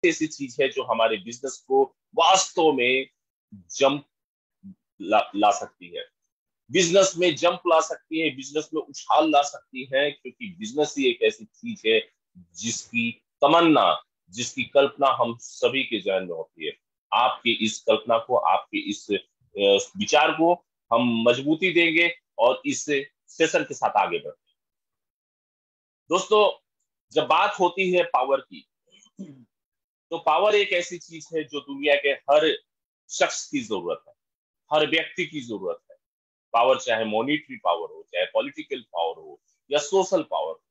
ऐसी चीज है जो हमारे बिजनेस को वास्तव में जंप ला सकती है, बिजनेस में जंप ला सकती है, बिजनेस में उछाल ला सकती है, क्योंकि बिजनेस ही एक ऐसी चीज है जिसकी तमन्ना, जिसकी कल्पना हम सभी के जहन में होती है। आपकी इस कल्पना को, आपके इस विचार को हम मजबूती देंगे और इस सेशन के साथ आगे बढ़ते हैं। दोस्तों, जब बात होती है पावर की, तो पावर एक ऐसी चीज है जो दुनिया के हर शख्स की जरूरत है, हर व्यक्ति की जरूरत है। पावर चाहे मॉनिटरी पावर हो, चाहे पॉलिटिकल पावर हो या सोशल पावर हो,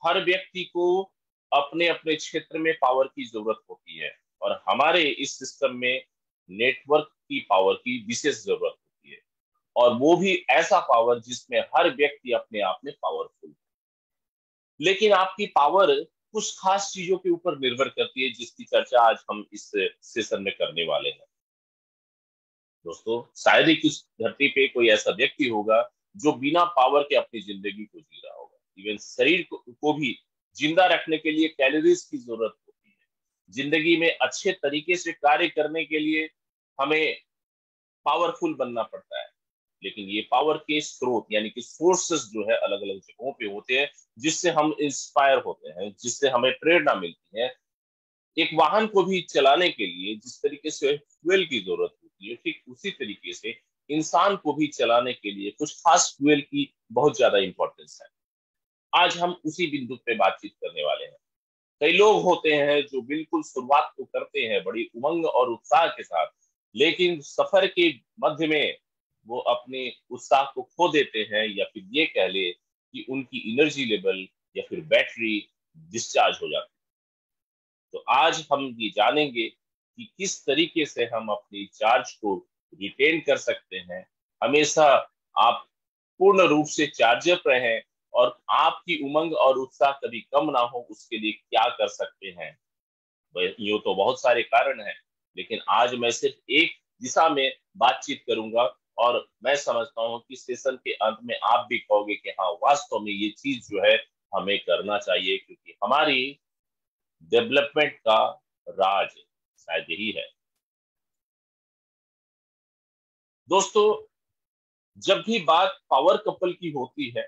हर व्यक्ति को अपने अपने क्षेत्र में पावर की जरूरत होती है, और हमारे इस सिस्टम में नेटवर्क की पावर की विशेष जरूरत होती है, और वो भी ऐसा पावर जिसमें हर व्यक्ति अपने आप में पावरफुल है। लेकिन आपकी पावर कुछ खास चीजों के ऊपर निर्भर करती है, जिसकी चर्चा आज हम इस सेशन में करने वाले हैं। दोस्तों, शायद ही किस धरती पे कोई ऐसा व्यक्ति होगा जो बिना पावर के अपनी जिंदगी को जी रहा होगा। इवन शरीर को भी जिंदा रखने के लिए कैलोरीज की जरूरत होती है। जिंदगी में अच्छे तरीके से कार्य करने के लिए हमें पावरफुल बनना पड़ता है, लेकिन ये पावर के स्रोत यानी कि सोर्सेस जो है अलग अलग जगहों पे होते हैं, जिससे हम इंस्पायर होते हैं, जिससे हमें प्रेरणा मिलती है। एक वाहन को भी चलाने के लिए जिस तरीके से फ्यूल की जरूरत होती है, ठीक उसी तरीके से इंसान को भी चलाने के लिए कुछ खास फ्यूल की बहुत ज्यादा इंपॉर्टेंस है। आज हम उसी बिंदु पे बातचीत करने वाले हैं। कई लोग होते हैं जो बिल्कुल शुरुआत तो करते हैं बड़ी उमंग और उत्साह के साथ, लेकिन सफर के मध्य में वो अपने उत्साह को खो देते हैं, या फिर ये कह ले कि उनकी एनर्जी लेवल या फिर बैटरी डिस्चार्ज हो जाती है। तो आज हम ये जानेंगे कि किस तरीके से हम अपनी चार्ज को रिटेन कर सकते हैं, हमेशा आप पूर्ण रूप से चार्जअप रहें, और आपकी उमंग और उत्साह कभी कम ना हो, उसके लिए क्या कर सकते हैं। यूं तो बहुत सारे कारण हैं, लेकिन आज मैं सिर्फ एक दिशा में बातचीत करूंगा, और मैं समझता हूं कि सेशन के अंत में आप भी कहोगे कि हाँ, वास्तव में ये चीज जो है हमें करना चाहिए, क्योंकि हमारी डेवलपमेंट का राज शायद यही है। दोस्तों, जब भी बात पावर कपल की होती है,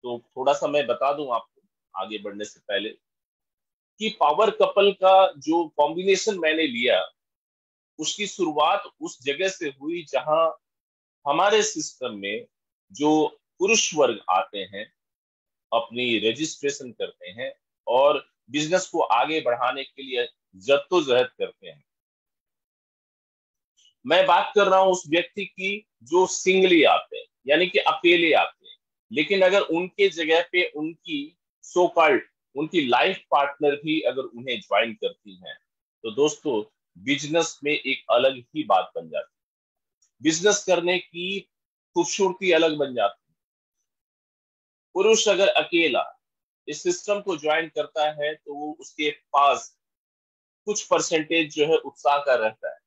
तो थोड़ा सा मैं बता दूं आपको आगे बढ़ने से पहले कि पावर कपल का जो कॉम्बिनेशन मैंने लिया, उसकी शुरुआत उस जगह से हुई जहां हमारे सिस्टम में जो पुरुष वर्ग आते हैं, अपनी रजिस्ट्रेशन करते हैं और बिजनेस को आगे बढ़ाने के लिए जद्दोजहद करते हैं। मैं बात कर रहा हूं उस व्यक्ति की जो सिंगली आते हैं, यानी कि अकेले आते हैं, लेकिन अगर उनके जगह पे उनकी सो कॉल्ड उनकी लाइफ पार्टनर भी अगर उन्हें ज्वाइन करती हैं, तो दोस्तों बिजनेस में एक अलग ही बात बन जाती है। बिजनेस करने की खूबसूरती अलग बन जाती है। पुरुष अगर अकेला इस सिस्टम को ज्वाइन करता है, तो वो उसके पास कुछ परसेंटेज जो है उत्साह का रहता है,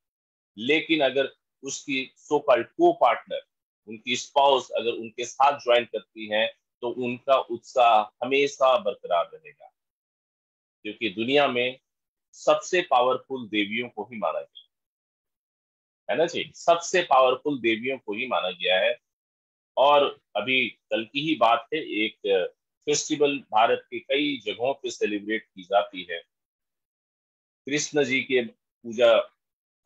लेकिन अगर उसकी सो कॉल्ड को पार्टनर, उनकी स्पाउस अगर उनके साथ ज्वाइन करती है, तो उनका उत्साह हमेशा बरकरार रहेगा, क्योंकि दुनिया में सबसे पावरफुल देवियों को ही माना गया है ना जी, सबसे पावरफुल देवियों को ही माना गया है। और अभी कल की ही बात है, एक फेस्टिवल भारत के कई जगहों पे सेलिब्रेट की जाती है, कृष्ण जी के पूजा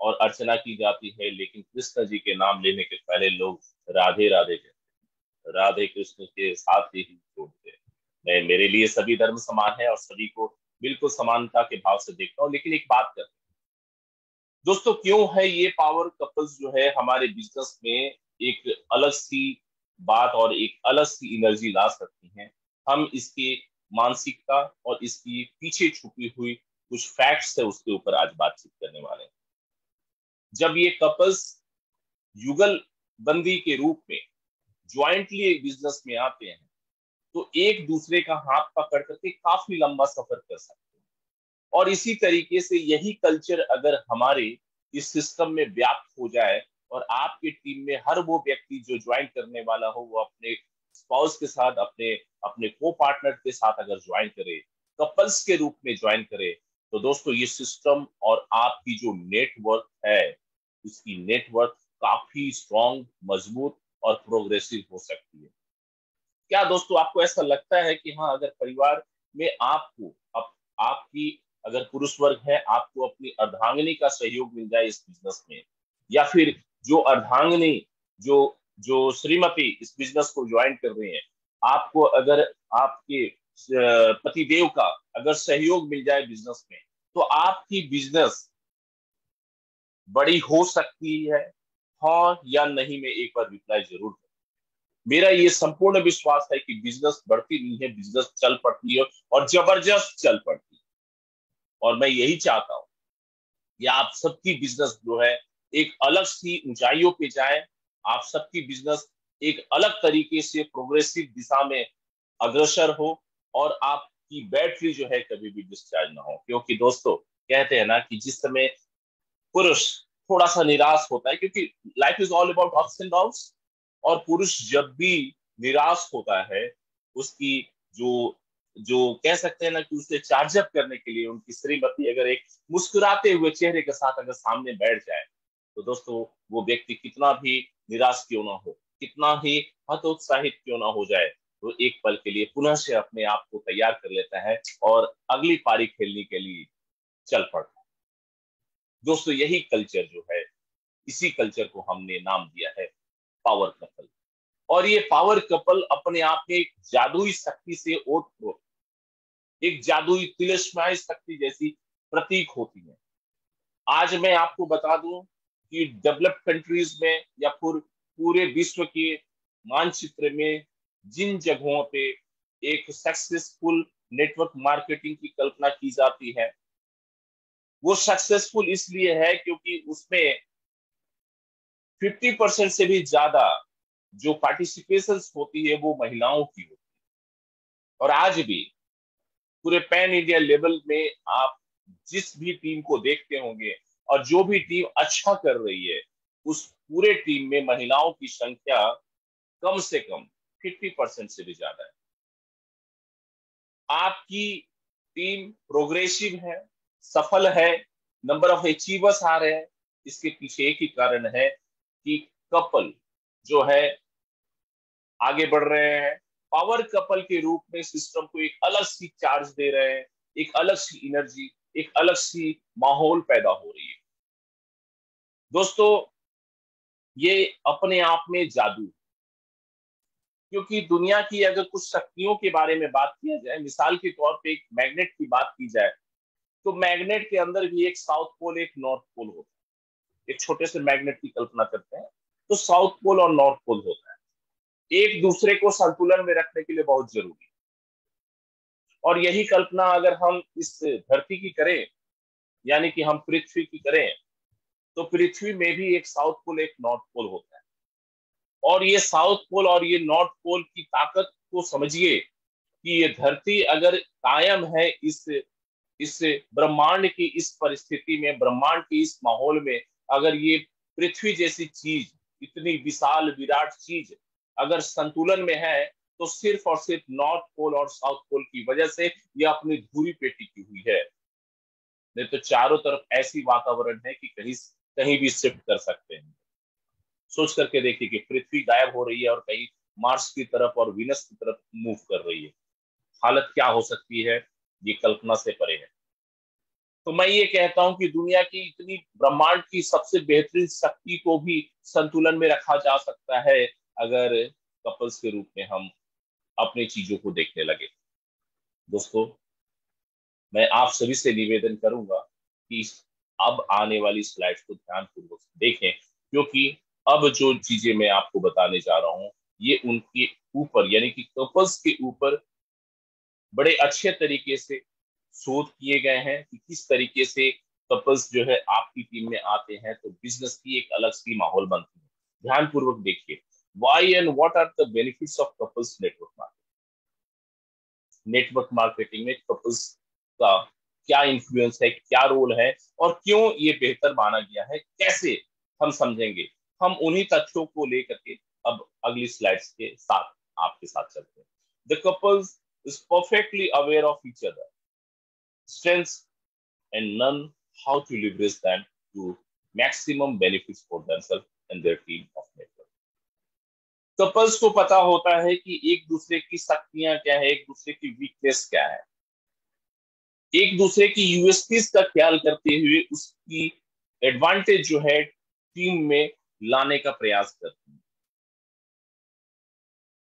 और अर्चना की जाती है, लेकिन कृष्ण जी के नाम लेने के पहले लोग राधे राधे कहते हैं, राधे कृष्ण के साथ ही जोड़ते हैं। मैं, मेरे लिए सभी धर्म समान है और सभी को बिल्कुल समानता के भाव से देखता हूँ, लेकिन एक बात करते हैं दोस्तों, क्यों है ये पावर कपल्स जो है हमारे बिजनेस में एक अलग सी बात और एक अलग सी एनर्जी ला सकती हैं। हम इसकी मानसिकता और इसकी पीछे छुपी हुई कुछ फैक्ट्स है उसके ऊपर आज बातचीत करने वाले हैं। जब ये कपल्स युगल बंदी के रूप में ज्वाइंटली एक बिजनेस में आते हैं, तो एक दूसरे का हाथ पकड़ करके काफी लंबा सफर कर सकते हैं। और इसी तरीके से यही कल्चर अगर हमारे इस सिस्टम में व्याप्त हो जाए, और आपकी टीम में हर वो व्यक्ति जो ज्वाइन करने वाला हो, वो अपने स्पाउस के साथ, अपने अपने को पार्टनर के साथ अगर ज्वाइन करे, कपल्स के रूप में ज्वाइन करे, तो दोस्तों ये सिस्टम और आपकी जो नेटवर्क है, उसकी नेटवर्क काफी स्ट्रॉन्ग, मजबूत और प्रोग्रेसिव हो सकती है। क्या दोस्तों आपको ऐसा लगता है कि हाँ, अगर परिवार में आपको आपकी अगर पुरुष वर्ग है, आपको अपनी अर्धांगिनी का सहयोग मिल जाए इस बिजनेस में, या फिर जो अर्धांगिनी, जो जो श्रीमती इस बिजनेस को ज्वाइन कर रही है, आपको अगर आपके पतिदेव का अगर सहयोग मिल जाए बिजनेस में, तो आपकी बिजनेस बड़ी हो सकती है? हाँ या नहीं में एक बार रिप्लाई जरूर करें। मेरा ये संपूर्ण विश्वास है कि बिजनेस बढ़ती नहीं है, बिजनेस चल पड़ती है और जबरदस्त चल पड़ती है। और मैं यही चाहता हूं कि आप सबकी बिजनेस जो है एक अलग सी ऊंचाइयों पे जाए, आप सबकी बिजनेस एक अलग तरीके से प्रोग्रेसिव दिशा में अग्रसर हो, और आपकी बैटरी जो है कभी भी डिस्चार्ज ना हो। क्योंकि दोस्तों कहते हैं ना कि जिस समय पुरुष थोड़ा सा निराश होता है, क्योंकि life is all about ups and downs, और पुरुष जब भी निराश होता है, उसकी जो जो कह सकते हैं ना कि उसे चार्जअप करने के लिए उनकी श्रीमती अगर एक मुस्कुराते हुए चेहरे के साथ अगर सामने बैठ जाए, तो दोस्तों वो व्यक्ति कितना भी निराश क्यों ना हो, कितना ही हतोत्साहित क्यों ना हो जाए, तो एक पल के लिए पुनः से अपने आप को तैयार कर लेता है और अगली पारी खेलने के लिए चल पड़ता है। दोस्तों यही कल्चर जो है, इसी कल्चर को हमने नाम दिया है पावर कपल। और ये पावर कपल अपने आप में एक जादुई शक्ति से ओतप्रोत, एक जादुई तिलिस्माई शक्ति जैसी प्रतीक होती है। आज मैं आपको बता दूं कि डेवलप्ड कंट्रीज में या फिर पूरे विश्व के मानचित्र में जिन जगहों पे एक सक्सेसफुल नेटवर्क मार्केटिंग की कल्पना की जाती है, वो सक्सेसफुल इसलिए है क्योंकि उसमें 50% से भी ज्यादा जो पार्टिसिपेशन होती है वो महिलाओं की होती है। और आज भी पूरे पैन इंडिया लेवल में आप जिस भी टीम को देखते होंगे, और जो भी टीम अच्छा कर रही है, उस पूरे टीम में महिलाओं की संख्या कम से कम 50% से भी ज्यादा है। आपकी टीम प्रोग्रेसिव है, सफल है, नंबर ऑफ अचीवर्स आ रहे हैं, इसके पीछे एक ही कारण है कि कपल जो है आगे बढ़ रहे हैं, पावर कपल के रूप में सिस्टम को एक अलग सी चार्ज दे रहे हैं, एक अलग सी एनर्जी, एक अलग सी माहौल पैदा हो रही है। दोस्तों ये अपने आप में जादू, क्योंकि दुनिया की अगर कुछ शक्तियों के बारे में बात किया जाए, मिसाल के तौर पे एक मैग्नेट की बात की जाए, तो मैग्नेट के अंदर भी एक साउथ पोल एक नॉर्थ पोल होता है। एक छोटे से मैग्नेट की कल्पना करते हैं, तो साउथ पोल और नॉर्थ पोल होता है, एक दूसरे को संतुलन में रखने के लिए बहुत जरूरी है। और यही कल्पना अगर हम इस धरती की करें, यानी कि हम पृथ्वी की करें, तो पृथ्वी में भी एक साउथ पोल एक नॉर्थ पोल होता है। और ये साउथ पोल और ये नॉर्थ पोल की ताकत को समझिए कि ये धरती अगर कायम है इस ब्रह्मांड की इस परिस्थिति में, ब्रह्मांड की इस माहौल में, अगर ये पृथ्वी जैसी चीज, इतनी विशाल विराट चीज अगर संतुलन में है, तो सिर्फ और सिर्फ नॉर्थ पोल और साउथ पोल की वजह से ये अपनी धुरी पे टिकी हुई है। नहीं तो चारों तरफ ऐसी वातावरण है कि कहीं कहीं भी शिफ्ट कर सकते हैं। सोच करके देखिए कि पृथ्वी गायब हो रही है और कहीं मार्स की तरफ और विनस की तरफ मूव कर रही है, हालत क्या हो सकती है, ये कल्पना से परे है। तो मैं ये कहता हूं कि दुनिया की इतनी ब्रह्मांड की सबसे बेहतरीन शक्ति को भी संतुलन में रखा जा सकता है अगर कपल्स के रूप में हम अपनी चीजों को देखने लगे। दोस्तों मैं आप सभी से निवेदन करूंगा कि अब आने वाली स्लाइड्स को ध्यानपूर्वक देखें, क्योंकि अब जो चीजें मैं आपको बताने जा रहा हूं, ये उनके ऊपर यानी कि कपल्स के ऊपर बड़े अच्छे तरीके से शोध किए गए हैं कि किस तरीके से कपल्स जो है आपकी टीम में आते हैं तो बिजनेस की एक अलग सी माहौल बनती है। ध्यानपूर्वक देखिए, why and what are the benefits of couples network marketing. Network marketing में कपल्स का क्या इन्फ्लुएंस है, क्या रोल है, और क्यों ये बेहतर माना गया है, कैसे हम समझेंगे। हम उन्हीं तथ्यों को लेकर के अब अगली स्लाइड्स के साथ आपके साथ चलते हैं। The couples is perfectly aware of each other, strengths and learn how to leverage them to maximum benefits for themselves and their team of network. Couples को पता होता है कि एक दूसरे की शक्तियां क्या है, एक दूसरे की वीकनेस क्या है, एक दूसरे की यूएसपीज का ख्याल करते हुए उसकी एडवांटेज जो है टीम में लाने का प्रयास करते हैं।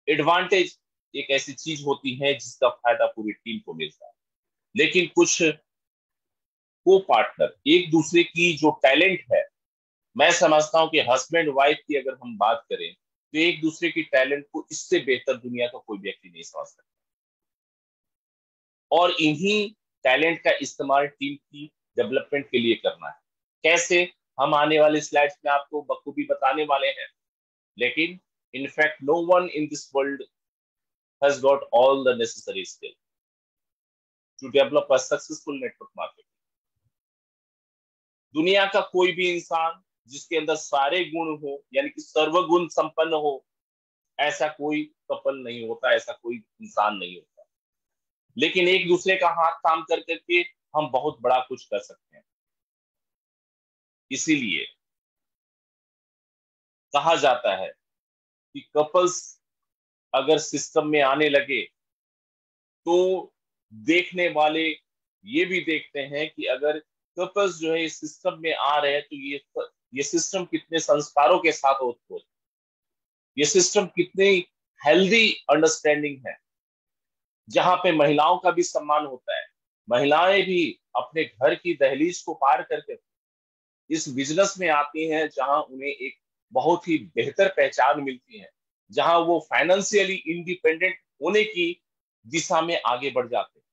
एडवांटेज एक ऐसी चीज होती है जिसका फायदा पूरी टीम को मिलता है, लेकिन कुछ को पार्टनर एक दूसरे की जो टैलेंट है, मैं समझता हूं कि हस्बैंड वाइफ की अगर हम बात करें तो एक दूसरे की टैलेंट को इससे बेहतर दुनिया का कोई व्यक्ति नहीं समझ सकता, और इन्हीं टैलेंट का इस्तेमाल टीम की डेवलपमेंट के लिए करना है। कैसे, हम आने वाले स्लाइड्स में आपको बखूबी बताने वाले हैं, लेकिन in fact no one in this world has got all the necessary skill to develop a successful network marketing. दुनिया का कोई भी इंसान जिसके अंदर सारे गुण हो, यानी कि सर्वगुण संपन्न हो, ऐसा कोई कपल नहीं होता, ऐसा कोई इंसान नहीं होता। लेकिन एक दूसरे का हाथ थाम कर करके हम बहुत बड़ा कुछ कर सकते हैं। इसीलिए कहा जाता है कि कपल्स अगर सिस्टम में आने लगे तो देखने वाले ये भी देखते हैं कि अगर कपल्स जो है इस सिस्टम में आ रहे हैं तो ये सिस्टम कितने संस्कारों के साथ होते हैं, ये सिस्टम कितनी हेल्दी अंडरस्टैंडिंग है, जहां पे महिलाओं का भी सम्मान होता है। महिलाएं भी अपने घर की दहलीज को पार करके इस बिजनेस में आती हैं जहां उन्हें एक बहुत ही बेहतर पहचान मिलती है, जहां वो फाइनेंशियली इंडिपेंडेंट होने की दिशा में आगे बढ़ जाते हैं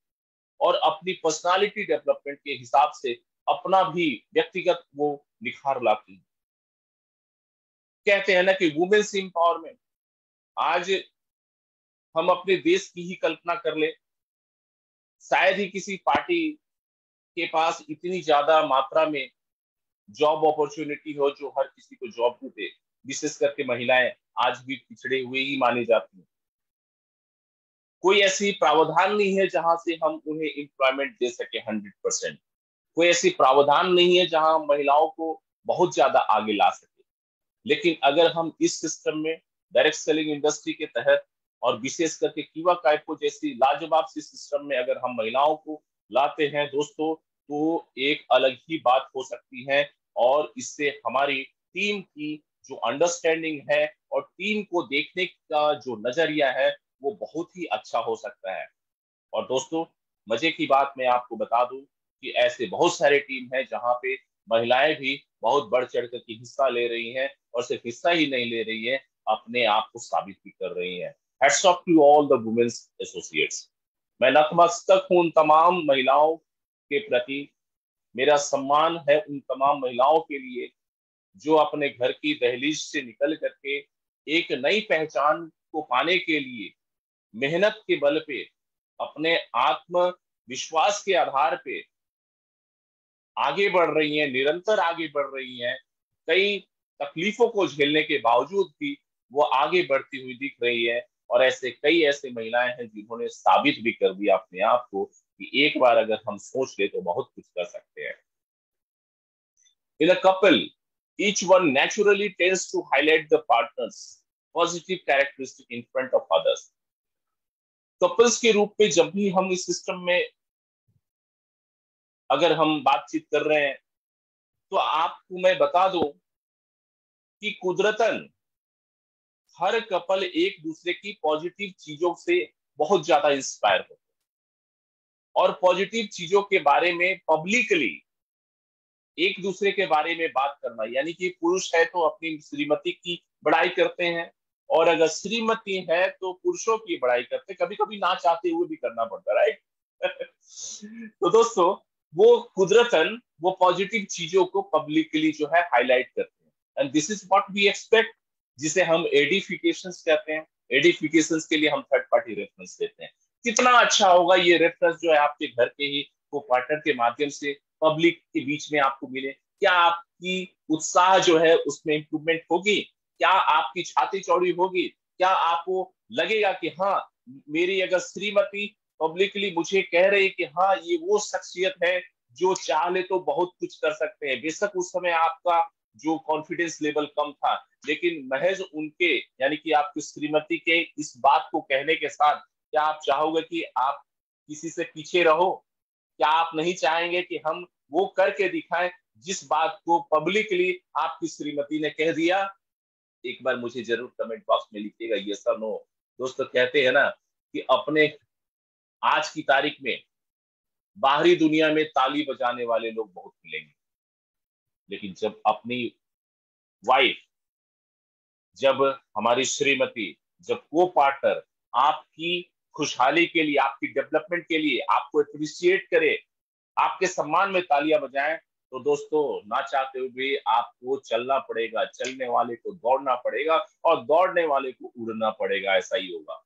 और अपनी पर्सनालिटी डेवलपमेंट के हिसाब से अपना भी व्यक्तिगत वो निखार लाती है। कहते हैं ना कि वुमेन्स एम्पावरमेंट। आज हम अपने देश की ही कल्पना कर ले, शायद ही किसी पार्टी के पास इतनी ज्यादा मात्रा में जॉब अपॉर्चुनिटी हो जो हर किसी को जॉब दे। विशेष करके महिलाएं आज भी पिछड़े हुए ही मानी जाती हैं। कोई ऐसी प्रावधान नहीं है जहां से हम उन्हें एम्प्लॉयमेंट दे सके 100%। कोई ऐसी प्रावधान नहीं है जहां हम महिलाओं को बहुत ज्यादा आगे ला सके। लेकिन अगर हम इस सिस्टम में डायरेक्ट सेलिंग इंडस्ट्री के तहत और विशेष करके कीवा काइपो जैसी लाजवाब सी सिस्टम में अगर हम महिलाओं को लाते हैं दोस्तों, तो एक अलग ही बात हो सकती है और इससे हमारी टीम की जो अंडरस्टैंडिंग है और टीम को देखने का जो नजरिया है वो बहुत ही अच्छा हो सकता है। और दोस्तों, मजे की बात मैं आपको बता दूं कि ऐसे बहुत सारे टीम हैं जहां पे महिलाएं भी बहुत बढ़ चढ़ कर के हिस्सा ले रही हैं, और सिर्फ हिस्सा ही नहीं ले रही है, अपने आप को साबित भी कर रही हैं। Hats off to all the women's associates. मैं नतमस्तक हूं उन तमाम महिलाओं के प्रति। मेरा सम्मान है उन तमाम महिलाओं के लिए जो अपने घर की दहलीज से निकल करके एक नई पहचान को पाने के लिए मेहनत के बल पे, अपने आत्मविश्वास के आधार पे आगे बढ़ रही हैं, निरंतर आगे बढ़ रही हैं। कई तकलीफों को झेलने के बावजूद भी वो आगे बढ़ती हुई दिख रही है, और कई ऐसे महिलाएं हैं जिन्होंने साबित भी कर दिया अपने आप को कि एक बार अगर हम सोच ले तो बहुत कुछ कर सकते हैं। In a couple, each one naturally tends to highlight the partner's positive characteristic in front of others. Couples के रूप में जब भी हम इस सिस्टम में अगर हम बातचीत कर रहे हैं तो आपको मैं बता दूं कि कुदरतन हर कपल एक दूसरे की पॉजिटिव चीजों से बहुत ज्यादा इंस्पायर होते हैं और पॉजिटिव चीजों के बारे में पब्लिकली एक दूसरे के बारे में बात करना, यानी कि पुरुष है तो अपनी श्रीमती की बड़ाई करते हैं, और अगर श्रीमती है तो पुरुषों की बड़ाई करते हैं, कभी कभी ना चाहते हुए भी करना पड़ता है, राइट। तो दोस्तों, वो कुदरतन वो पॉजिटिव चीजों को पब्लिकली जो है हाईलाइट करते हैं, and this is what we expect, जिसे हम एडिफिकेशंस कहते हैं। एडिफिकेशंस के लिए हम थर्ड पार्टी रेफरेंस देते हैं। कितना अच्छा होगा ये रेफरेंस जो है आपके घर के ही को पार्टनर के माध्यम से पब्लिक के बीच में आपको मिले। क्या आपकी उत्साह जो है उसमें इंप्रूवमेंट होगी? क्या आपकी छाती चौड़ी होगी? क्या आपको लगेगा कि हाँ, मेरी अगर श्रीमती पब्लिकली मुझे कह रही कि हाँ ये वो शख्सियत है जो चाह ले तो बहुत कुछ कर सकते हैं। बेशक उस समय आपका जो कॉन्फिडेंस लेवल कम था, लेकिन महज उनके यानी कि आपकी श्रीमती के इस बात को कहने के साथ क्या आप चाहोगे कि आप किसी से पीछे रहो? क्या आप नहीं चाहेंगे कि हम वो करके दिखाएं जिस बात को पब्लिकली आपकी श्रीमती ने कह दिया? एक बार मुझे जरूर कमेंट बॉक्स में लिखिएगा यस और नो। दोस्तों, कहते हैं ना कि अपने आज की तारीख में बाहरी दुनिया में ताली बजाने वाले लोग बहुत मिलेंगे, लेकिन जब अपनी वाइफ, जब हमारी श्रीमती, जब को पार्टनर आपकी खुशहाली के लिए, आपकी डेवलपमेंट के लिए आपको अप्रिशिएट करे, आपके सम्मान में तालियां बजाएं, तो दोस्तों ना चाहते हुए भी आपको चलना पड़ेगा, चलने वाले को दौड़ना पड़ेगा और दौड़ने वाले को उड़ना पड़ेगा। ऐसा ही होगा,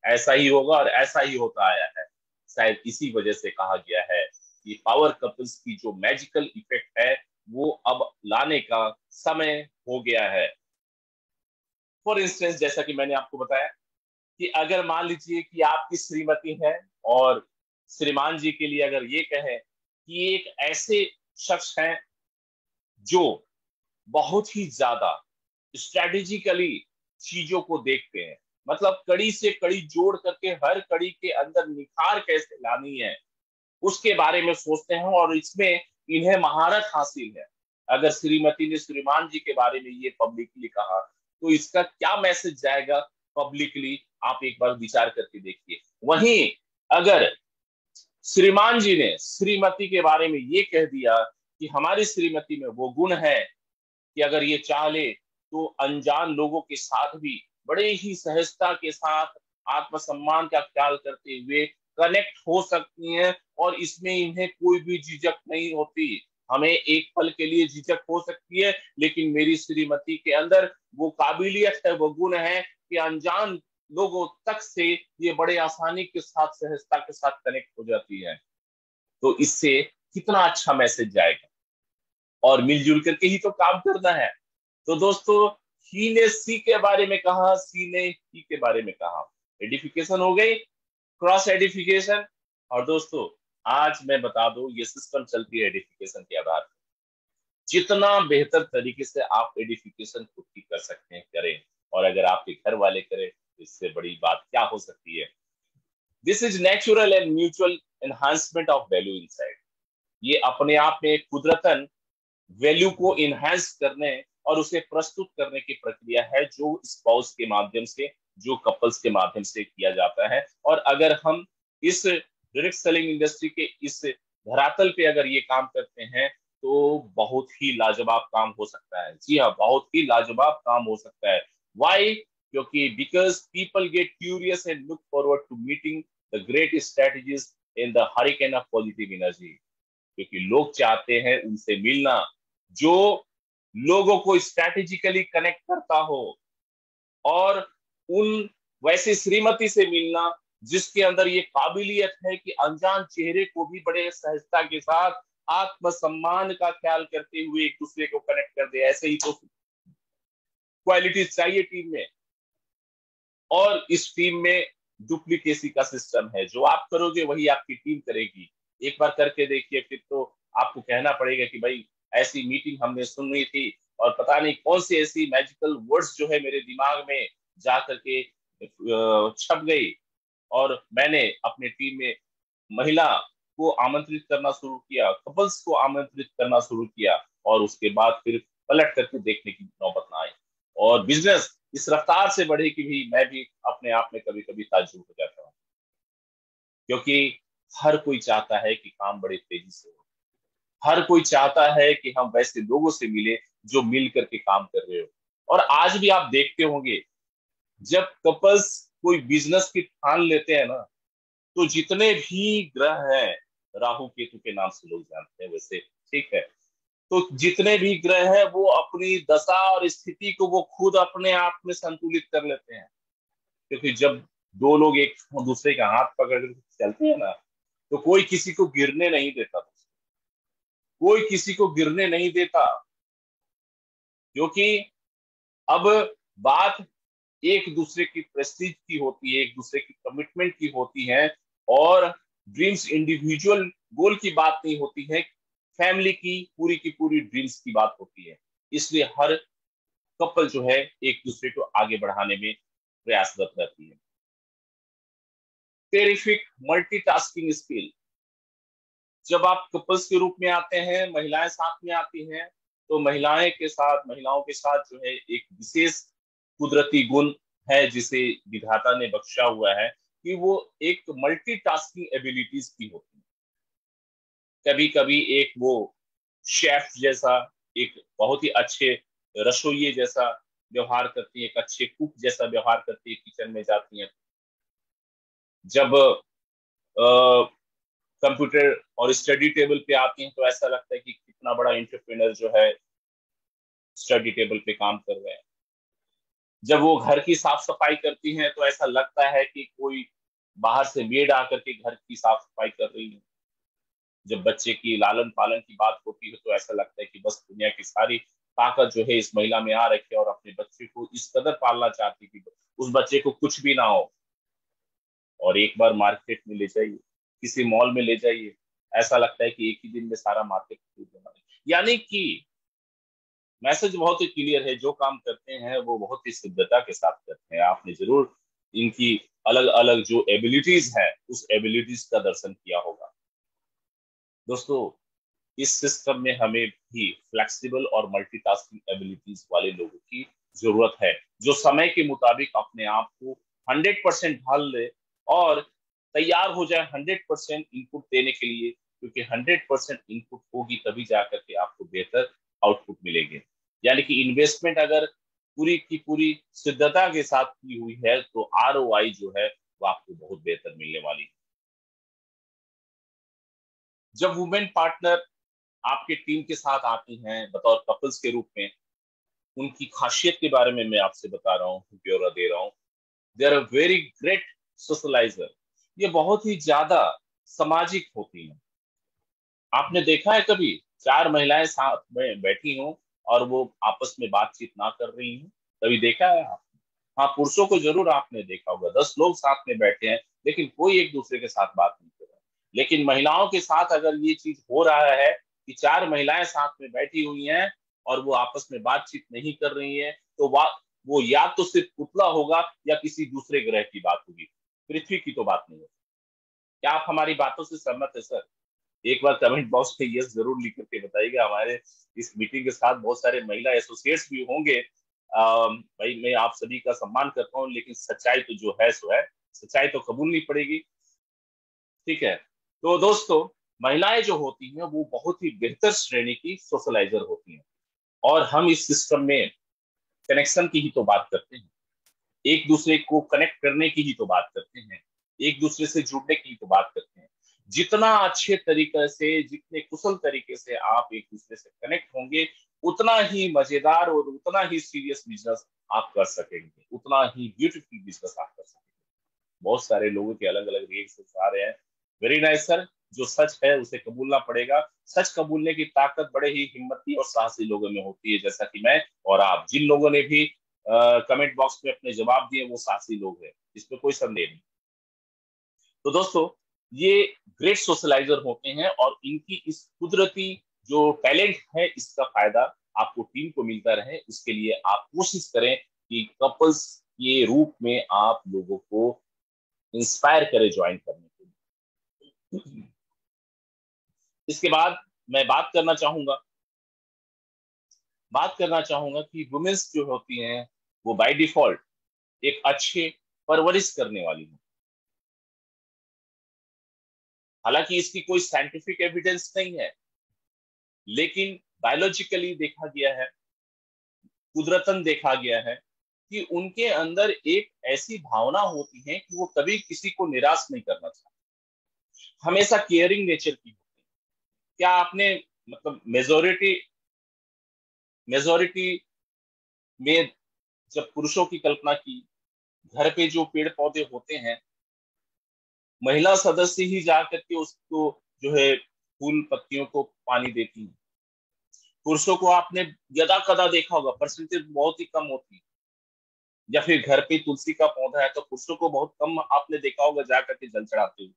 ऐसा ही होगा और ऐसा ही होता आया है। शायद इसी वजह से कहा गया है कि पावर कपल्स की जो मैजिकल इफेक्ट है वो अब लाने का समय हो गया है। फॉर इंस्टेंस, जैसा कि मैंने आपको बताया कि अगर मान लीजिए कि आपकी श्रीमती है और श्रीमान जी के लिए अगर ये कहें कि एक ऐसे शख्स हैं जो बहुत ही ज्यादा स्ट्रेटेजिकली चीजों को देखते हैं, मतलब कड़ी से कड़ी जोड़ करके हर कड़ी के अंदर निखार कैसे लानी है उसके बारे में सोचते हैं और इसमें इन्हें महारत हासिल है। अगर श्रीमती ने श्रीमान जी के बारे में ये पब्लिकली कहा तो इसका क्या मैसेज जाएगा पब्लिकली, आप एक बार विचार करके देखिए। वहीं अगर श्रीमान जी ने श्रीमती के बारे में ये कह दिया कि हमारी श्रीमती में वो गुण है कि अगर ये चाह ले तो अनजान लोगों के साथ भी बड़े ही सहजता के साथ आत्मसम्मान का ख्याल करते हुए कनेक्ट हो सकती हैं और इसमें इन्हें कोई भी झिझक नहीं होती। हमें एक पल के लिए झिझक हो सकती है, लेकिन मेरी श्रीमती के अंदर वो काबिलियत है, वो गुण है कि अनजान लोगों तक से ये बड़े आसानी के साथ, सहजता के साथ कनेक्ट हो जाती है। तो इससे कितना अच्छा मैसेज जाएगा, और मिलजुल करके ही तो काम करना है। तो दोस्तों, ही ने सी के बारे में कहा, सी ने ही के बारे में कहा, एडिफिकेशन हो गई, क्रॉस एडिफिकेशन। और दोस्तों, आज मैं बता दूं ये सिस्टम चलती है एडिफिकेशन के आधार पर। जितना बेहतर तरीके से आप एडिफिकेशन खुद की कर सकते हैं करें, और अगर आपके घर वाले करें तो इससे बड़ी बात क्या हो सकती है। This is natural and mutual enhancement of value inside. ये अपने आप में कुदरतन वैल्यू को इनहेंस करने और उसे प्रस्तुत करने की प्रक्रिया है जो स्पाउस के माध्यम से, जो कपल्स के माध्यम से किया जाता है। और अगर हम इस डायरेक्ट सेलिंग इंडस्ट्री के इस धरातल पे अगर ये काम करते हैं तो बहुत ही लाजवाब काम हो सकता है। जी हाँ, बहुत ही लाजवाब काम हो सकता है। वाई? क्योंकि because people get curious and look forward to meeting the great strategies in the hurricane of positive energy. क्योंकि लोग चाहते हैं उनसे मिलना जो लोगों को स्ट्रैटेजिकली कनेक्ट करता हो, और उन वैसे श्रीमती से मिलना जिसके अंदर ये काबिलियत है कि अनजान चेहरे को भी बड़े सहजता के साथ आत्मसम्मान का ख्याल करते हुए एक दूसरे को कनेक्ट कर दे। ऐसे ही तो क्वालिटीज चाहिए टीम में, और इस टीम में डुप्लीकेसी का सिस्टम है। जो आप करोगे वही आपकी टीम करेगी। एक बार करके देखिए, फिर तो आपको कहना पड़ेगा कि भाई ऐसी मीटिंग हमने सुनी थी और पता नहीं कौन सी ऐसी मैजिकल वर्ड्स जो है मेरे दिमाग में जा करके छप गई, और मैंने अपने टीम में महिला को आमंत्रित करना शुरू किया, कपल्स को आमंत्रित करना शुरू किया, और उसके बाद फिर पलट करके देखने की नौबत ना आई। और बिजनेस इस रफ्तार से बढ़े कि भी मैं भी अपने आप में कभी कभी ताज्जुब हो जाता हूँ, क्योंकि हर कोई चाहता है कि काम बड़े तेजी से हो। हर कोई चाहता है कि हम वैसे लोगों से मिले जो मिल करके काम कर रहे हो। और आज भी आप देखते होंगे, जब कपल्स कोई बिजनेस की ठान लेते हैं ना, तो जितने भी ग्रह हैं, राहु केतु के नाम से लोग जानते हैं वैसे, ठीक है, तो जितने भी ग्रह हैं वो अपनी दशा और स्थिति को वो खुद अपने आप में संतुलित कर लेते हैं। क्योंकि जब दो लोग एक दूसरे का हाथ पकड़ कर चलते हैं ना, तो कोई किसी को गिरने नहीं देता, कोई किसी को गिरने नहीं देता। क्योंकि अब बात एक दूसरे की प्रेस्टीज की होती है, एक दूसरे की कमिटमेंट की होती है, और ड्रीम्स इंडिविजुअल गोल की बात नहीं होती है, फैमिली की पूरी ड्रीम्स की बात होती है। इसलिए हर कपल जो है एक दूसरे को आगे बढ़ाने में प्रयासरत रहती है। Terrific multitasking skill. जब आप कपल्स के रूप में आते हैं, महिलाएं साथ में आती हैं, तो महिलाओं के साथ जो है एक विशेष कुदरती गुण है जिसे विधाता ने बख्शा हुआ है कि वो एक मल्टीटास्किंग एबिलिटीज की होती है। कभी कभी एक वो शेफ जैसा, एक बहुत ही अच्छे रसोइये जैसा व्यवहार करती है, एक अच्छे कुक जैसा व्यवहार करती है, किचन में जाती है। जब कंप्यूटर और स्टडी टेबल पे आती हैं तो ऐसा लगता है कि कितना बड़ा एंटरप्रेन्योर जो है स्टडी टेबल पे काम कर रहे हैं। जब वो घर की साफ सफाई करती हैं तो ऐसा लगता है कि कोई बाहर से मेड आकर के घर की साफ सफाई कर रही है। जब बच्चे की लालन पालन की बात होती है तो ऐसा लगता है कि बस दुनिया की सारी ताकत जो है इस महिला में आ रखी है और अपने बच्चे को इस कदर पालना चाहती है कि उस बच्चे को कुछ भी ना हो। और एक बार मार्केट में ले जाइए, किसी मॉल में ले जाइए, ऐसा लगता है कि एक ही दिन में सारा मार्केट खरीद लेना। यानी कि मैसेज बहुत ही क्लियर है, जो काम करते हैं वो बहुत ही शुद्धता के साथ करते हैं। आपने जरूर इनकी अलग अलग जो एबिलिटीज है उस एबिलिटीज का दर्शन किया होगा। दोस्तों, इस सिस्टम में हमें भी फ्लेक्सिबल और मल्टीटास्किंग एबिलिटीज वाले लोगों की जरूरत है, जो समय के मुताबिक अपने आप को 100% ढाल ले और तैयार हो जाए 100% इनपुट देने के लिए, क्योंकि 100% इनपुट होगी तभी जाकर के आपको बेहतर आउटपुट मिलेंगे। यानी कि इन्वेस्टमेंट अगर पूरी की पूरी सिद्धता के साथ की हुई है तो ROI जो है वो आपको बहुत बेहतर मिलने वाली है। जब वुमेन पार्टनर आपके टीम के साथ आती हैं बतौर कपल्स के रूप में, उनकी खासियत के बारे में मैं आपसे बता रहा हूँ, ब्यौरा दे रहा हूँ। They are very great socialiser. ये बहुत ही ज्यादा सामाजिक होती हैं। आपने देखा है कभी चार महिलाएं साथ में बैठी हों और वो आपस में बातचीत ना कर रही हूँ? कभी देखा है आप? हाँ, पुरुषों को जरूर आपने देखा होगा, 10 लोग साथ में बैठे हैं लेकिन कोई एक दूसरे के साथ बात नहीं कर रहा। लेकिन महिलाओं के साथ अगर ये चीज हो रहा है कि चार महिलाएं साथ में बैठी हुई हैं और वो आपस में बातचीत नहीं कर रही है, तो वो या तो सिर्फ पुतला होगा या किसी दूसरे ग्रह की बात होगी, पृथ्वी की तो बात नहीं होगी। क्या आप हमारी बातों से सहमत है सर? एक बार कमेंट बॉक्स में यस जरूर लिख करके बताइएगा। हमारे इस मीटिंग के साथ बहुत सारे महिला एसोसिएट्स भी होंगे। भाई, मैं आप सभी का सम्मान करता हूँ, लेकिन सच्चाई तो जो है सो है, सच्चाई तो कबूलनी पड़ेगी। ठीक है, तो दोस्तों, महिलाएं जो होती हैं वो बहुत ही बेहतर श्रेणी की सोशलाइजर होती हैं। और हम इस सिस्टम में कनेक्शन की ही तो बात करते हैं, एक दूसरे को कनेक्ट करने की ही तो बात करते हैं, एक दूसरे से जुड़ने की ही तो बात करते हैं। जितना अच्छे तरीके से, जितने कुशल तरीके से आप एक दूसरे से कनेक्ट होंगे, उतना ही मजेदार और उतना ही सीरियस बिजनेस आप कर सकेंगे, उतना ही ब्यूटीफुल बिजनेस आप कर सकेंगे। बहुत सारे लोगों के अलग अलग रिएक्शन आ रहे हैं। Very nice sir. जो सच है उसे कबूलना पड़ेगा। सच कबूलने की ताकत बड़े ही हिम्मती और साहसी लोगों में होती है, जैसा कि मैं और आप। जिन लोगों ने भी कमेंट बॉक्स में अपने जवाब दिए वो साहसी लोग हैं, इसमें कोई संदेह नहीं। तो दोस्तों, ये ग्रेट सोशलाइजर होते हैं और इनकी इस कुदरती जो टैलेंट है इसका फायदा आपको टीम को मिलता रहे, इसके लिए आप कोशिश करें कि कपल्स के रूप में आप लोगों को इंस्पायर करें ज्वाइन करने के लिए। इसके बाद मैं बात करना चाहूंगा कि वुमेन्स जो होती हैं वो बाय डिफॉल्ट एक अच्छे परवरिश करने वाली है। हालांकि इसकी कोई साइंटिफिक एविडेंस नहीं है, लेकिन बायोलॉजिकली देखा गया है, कुदरतन देखा गया है कि उनके अंदर एक ऐसी भावना होती है कि वो कभी किसी को निराश नहीं करना चाहते, हमेशा केयरिंग नेचर की होती है। क्या आपने मतलब मेजोरिटी मेजोरिटी में जब पुरुषों की कल्पना की, घर पे जो पेड़ पौधे होते हैं, महिला सदस्य ही जा करके उसको जो है फूल पत्तियों को पानी देती है। पुरुषों को आपने यदा कदा देखा होगा, परसेंटेज बहुत ही कम होती है। या फिर घर पे तुलसी का पौधा है तो पुरुषों को बहुत कम आपने देखा होगा जा करके जल चढ़ाते हुए।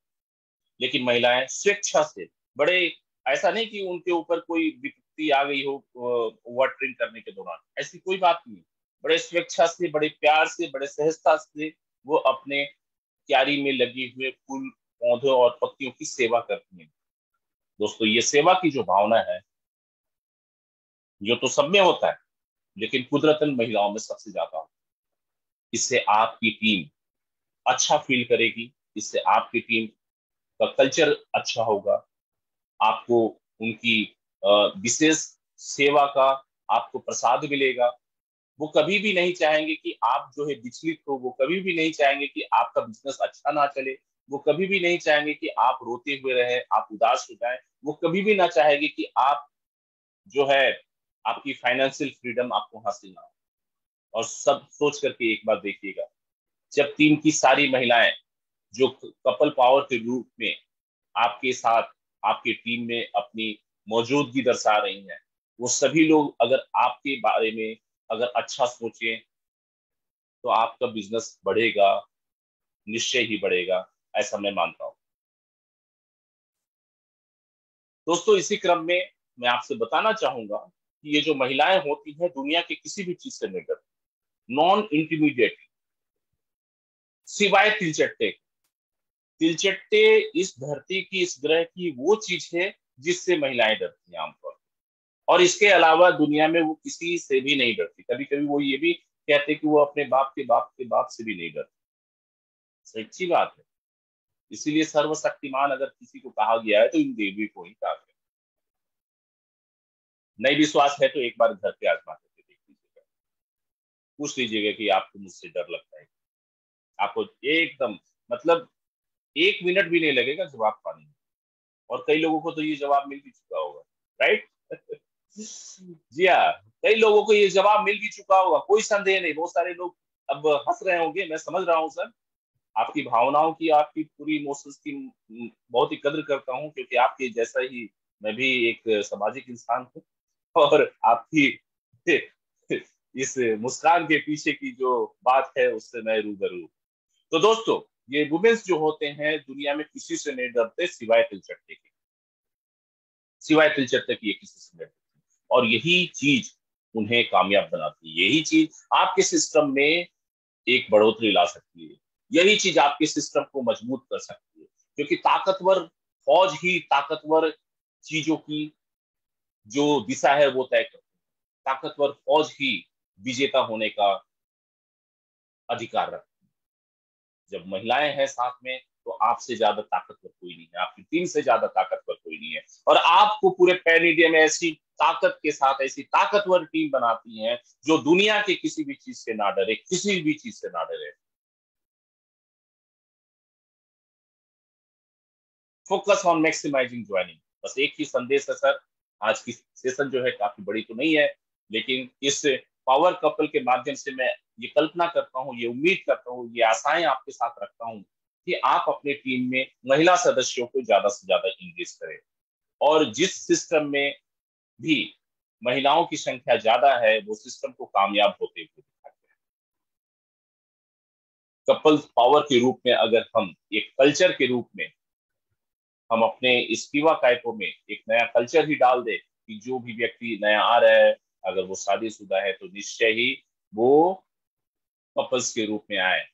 लेकिन महिलाएं स्वेच्छा से बड़े, ऐसा नहीं कि उनके ऊपर कोई विपत्ति आ गई हो ओवर ट्रेन करने के दौरान, ऐसी कोई बात नहीं। बड़े स्वेच्छा से, बड़े प्यार से, बड़े सहजता से वो अपने क्यारी में लगे हुए फूल, पौधों और पत्तियों की सेवा करती हैं। दोस्तों, ये सेवा की जो भावना है, जो तो सब में होता है, लेकिन कुदरतन महिलाओं में सबसे ज्यादा होता है। इससे आपकी टीम अच्छा फील करेगी, इससे आपकी टीम का कल्चर अच्छा होगा, आपको उनकी विशेष सेवा का आपको प्रसाद मिलेगा। वो कभी भी नहीं चाहेंगे कि आप जो है विचलित हो, वो कभी भी नहीं चाहेंगे कि आपका बिजनेस अच्छा ना चले, वो कभी भी नहीं चाहेंगे कि आप रोते हुए रहे, आप उदास हो जाए, वो कभी भी ना चाहेंगे कि आप जो है आपकी फाइनेंशियल फ्रीडम आपको हासिल ना हो। और सब सोच करके एक बार देखिएगा, जब टीम की सारी महिलाएं जो कपल पावर के रूप में आपके साथ, आपकी टीम में अपनी मौजूदगी दर्शा रही हैं, वो सभी लोग अगर आपके बारे में अगर अच्छा सोचें, तो आपका बिजनेस बढ़ेगा, निश्चय ही बढ़ेगा, ऐसा मैं मानता हूँ। दोस्तों, इसी क्रम में मैं आपसे बताना चाहूंगा कि ये जो महिलाएं होती हैं, दुनिया के किसी भी चीज से नहीं डरती, नॉन इंटीमीडिएट, सिवाय तिलचट्टे। तिलचट्टे इस धरती की, इस ग्रह की वो चीज है जिससे महिलाएं डरती हैं आमतौर पर। और इसके अलावा दुनिया में वो किसी से भी नहीं डरती। कभी कभी वो ये भी कहते कि वो अपने बाप के बाप के बाप से भी नहीं डरती। सच्ची बात है। इसीलिए सर्वशक्तिमान अगर किसी को कहा गया है तो इन देवी को ही कहा गया। नहीं विश्वास है तो एक बार घर पे आजमा करके देख लीजिएगा, पूछ लीजिएगा कि आपको मुझसे डर लगता है। आपको एकदम, मतलब 1 मिनट भी नहीं लगेगा जवाब पाने में। और कई लोगों को तो ये जवाब मिल भी चुका होगा, राइट? जी हाँ, कई लोगों को ये जवाब मिल भी चुका होगा, कोई संदेह नहीं। बहुत सारे लोग अब हंस रहे होंगे, मैं समझ रहा हूँ सर। आपकी भावनाओं की, आपकी पूरी इमोशंस की बहुत ही कद्र करता हूँ, क्योंकि आपके जैसा ही मैं भी एक सामाजिक इंसान हूँ। और आपकी इस मुस्कान के पीछे की जो बात है उससे मैं रूबरू हूँ। तो दोस्तों, ये वुमेन्स जो होते हैं दुनिया में किसी से नहीं डरते सिवाय तिलचट्टे के, सिवाय तिलचट्टे की ये किसी से नहीं डरते। और यही चीज उन्हें कामयाब बनाती है, यही चीज आपके सिस्टम में एक बढ़ोतरी ला सकती है, यही चीज आपके सिस्टम को मजबूत कर सकती है। क्योंकि ताकतवर फौज ही ताकतवर चीजों की जो दिशा है वो तय करती है। ताकतवर फौज ही विजेता होने का अधिकार रखती है। जब महिलाएं हैं साथ में, तो आपसे ज्यादा ताकतवर कोई नहीं है, आपकी टीम से ज्यादा ताकतवर कोई नहीं है। और आपको पूरे पैन इंडिया में ऐसी ताकत के साथ ऐसी ताकतवर टीम बनाती हैं जो दुनिया के किसी भी चीज से ना डरे, किसी भी चीज से ना डरे। फोकस ऑन मैक्सिमाइजिंग ज्वाइनिंग, बस एक ही संदेश है सर। आज की सेशन जो है काफी बड़ी तो नहीं है, लेकिन इस पावर कपल के माध्यम से मैं ये कल्पना करता हूँ, ये उम्मीद करता हूँ, ये आशाएं आपके साथ रखता हूँ कि आप अपने टीम में महिला सदस्यों को ज्यादा से ज्यादा इंगेज करें। और जिस सिस्टम में भी महिलाओं की संख्या ज्यादा है, वो सिस्टम को कामयाब होते हुए दिखाते हैं। कपल पावर के रूप में अगर हम एक कल्चर के रूप में हम अपने इस पीवा कायपो में एक नया कल्चर ही डाल दे कि जो भी व्यक्ति नया आ रहा है, अगर वो शादीशुदा है तो निश्चय ही वो कपल्स के रूप में आए,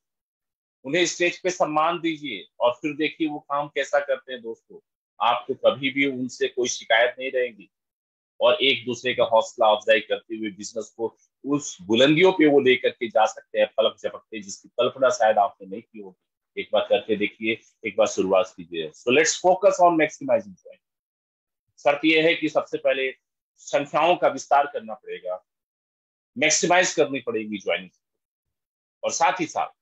उन्हें स्टेज पे सम्मान दीजिए और फिर देखिए वो काम कैसा करते हैं। दोस्तों, आपको कभी भी उनसे कोई शिकायत नहीं रहेगी, और एक दूसरे का हौसला अफजाई करते हुए बिजनेस को उस बुलंदियों पे वो लेकर के जा सकते हैं, पलक झपकते, जिसकी कल्पना शायद आपने नहीं की होगी। एक बार करके देखिए, एक बार शुरुआत कीजिए। So let's focus on maximising joining. शर्त यह है कि सबसे पहले संख्याओं का विस्तार करना पड़ेगा, मैक्सिमाइज करनी पड़ेगी ज्वाइनिंग, और साथ ही साथ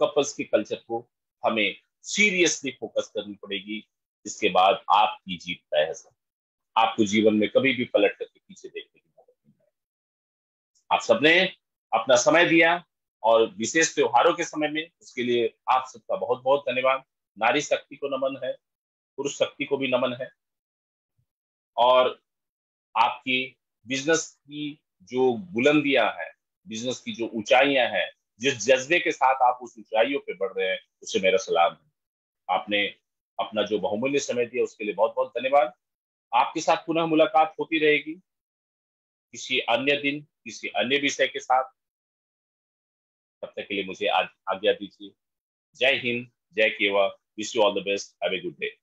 कपल्स के कल्चर को हमें सीरियसली फोकस करनी पड़ेगी। इसके बाद आपकी जीत तय है सर। आपको जीवन में कभी भी पलट करके पीछे देखने की जरूरत नहीं है। आप सबने अपना समय दिया, और विशेष त्योहारों के समय में, उसके लिए आप सबका बहुत बहुत धन्यवाद। नारी शक्ति को नमन है, पुरुष शक्ति को भी नमन है। और आपकी बिजनेस की जो बुलंदियां हैं, बिजनेस की जो ऊंचाइयां हैं, जिस जज्बे के साथ आप उस ऊंचाइयों पे बढ़ रहे हैं, उसे मेरा सलाम है। आपने अपना जो बहुमूल्य समय दिया उसके लिए बहुत बहुत धन्यवाद। आपके साथ पुनः मुलाकात होती रहेगी किसी अन्य दिन, किसी अन्य विषय के साथ। तब तक के लिए मुझे आज आज्ञा दीजिए। जय हिंद, जय केवा। Wish you all the best. Have a good day.